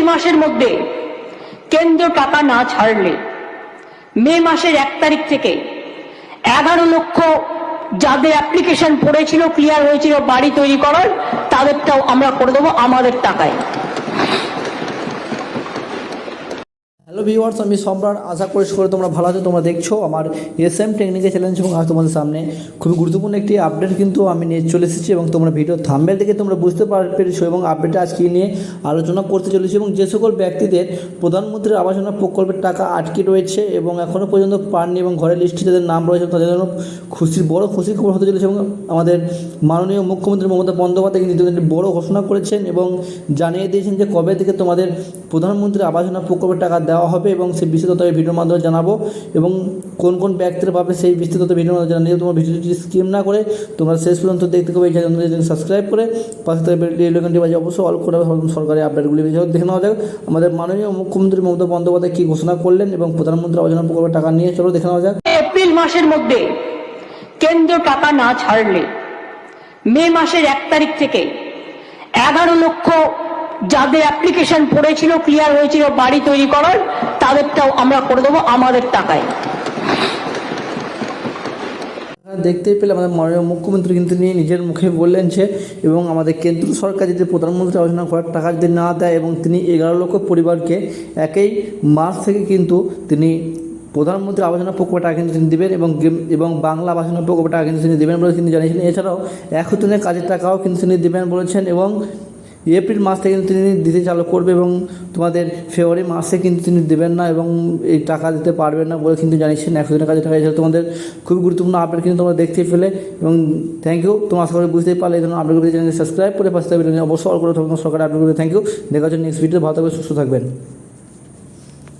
মাসের মধ্যে কেন্দ্র টাকা না ছাড়লে মে মাসের 1 তারিখ থেকে 11 লক্ষ যাদের অ্যাপ্লিকেশন পড়েছিল, ক্লিয়ার হয়েছিল বাড়ি তৈরি করার, তাদেরটাও আমরা করে দেবো আমাদের টাকায়। হ্যালো ভিউয়ার্স, আমি সম্রাট। আশা করি তোমরা ভালো আছো। তোমরা দেখছো আমার SM টেকনিক্যাল চ্যালেঞ্জ এবং আজ তোমাদের সামনে খুবই গুরুত্বপূর্ণ একটি আপডেট কিন্তু আমি নিয়ে চলে এসেছি এবং তোমরা ভিডিও থাম্বনেল দেখে তোমরা বুঝতে পেরেছো এবং আপডেটটা আজকে নিয়ে আলোচনা করতে চলেছি। এবং যে সকল ব্যক্তিদের প্রধানমন্ত্রীর আবাস যোজনা প্রকল্পের টাকা আটকে রয়েছে এবং এখনও পর্যন্ত পাননি এবং ঘরের লিস্টে যাদের নাম রয়েছে তাদের জন্য বড় খুশির খবর হতে চলেছে। এবং আমাদের মাননীয় মুখ্যমন্ত্রী মমতা বন্দ্যোপাধ্যায় কিন্তু একটি বড় ঘোষণা করেছেন এবং জানিয়ে দিয়েছেন যে কবে থেকে তোমাদের প্রধানমন্ত্রীর আবাস যোজনা প্রকল্পের টাকা দেওয়া হবে এবং সেই বিস্তারিত ভিডিওর মাধ্যমে জানাবো এবং কোন কোন ব্যক্তিরা পাবে সেই বিস্তারিত ভিডিওর মাধ্যমে জানিয়ে তোমার ভিডিওটি স্কিপ না করে তোমরা শেষ পর্যন্ত দেখতে পাবে। এই চ্যানেলটি সাবস্ক্রাইব করে পাশে বেল বাজে অবশ্যই অল করে সরকারি আপডেটগুলি দেখে নেওয়া যাক আমাদের মাননীয় মুখ্যমন্ত্রী মমতা বন্দ্যোপাধ্যায় কী ঘোষণা করলেন এবং প্রধানমন্ত্রী আবাস যোজনা প্রকল্পের টাকা নিয়ে চলো দেখে নেওয়া যাক। এপ্রিল মাসের মধ্যে কেন্দ্র টাকা না ছাড়লে মে মাসের 1 তারিখ থেকে 11 লক্ষ যাদের অ্যাপ্লিকেশন পড়েছিল, ক্লিয়ার হয়েছিল বাড়ি তৈরি করার, তাদেরটাও আমরা করে দেবো আমাদের টাকায়। দেখতেই পেলে আমাদের মাননীয় মুখ্যমন্ত্রী কিন্তু নিজের মুখে বললেন যে এবং আমাদের কেন্দ্র সরকার যদি প্রধানমন্ত্রী আবাস যোজনা করার টাকা যদি না দেয় এবং তিনি 11 লক্ষ পরিবারকে একই মাস থেকে কিন্তু তিনি প্রধানমন্ত্রী আবাস যোজনা প্রকল্পের টাকা কিন্তু তিনি দেবেন এবং বাংলা আবাস যোজনা প্রকল্পের টাকা কিন্তু তিনি দেবেন বলে তিনি জানিয়েছিলেন। এছাড়াও 100 দিনের কাজের টাকাও কিন্তু তিনি দেবেন বলেছেন এবং এপ্রিল মাস থেকে কিন্তু তিনি দিতে চালু করবে এবং তোমাদের ফেব্রুয়ারি মাসে কিন্তু তিনি দেবেন না এবং এই টাকা দিতে পারবেন না বলে কিন্তু জানিয়েছেন। 100 দিনের কাজের টাকা এছাড়া তোমাদের খুবই গুরুত্বপূর্ণ আপডেট কিন্তু তোমরা দেখতেই পেলে এবং থ্যাংক ইউ। তোমরা আশা করি বুঝতেই পারলে এই ধরনের আপডেটগুলি চ্যানেলকে সাবস্ক্রাইব করে পাশে ভিডিও অবশ্যই অল করে সরকারি আপডেটগুলি। Thank you. দেখা হচ্ছে নেক্সট ভিডিও। ভালো থাকবে, সুস্থ থাকবেন।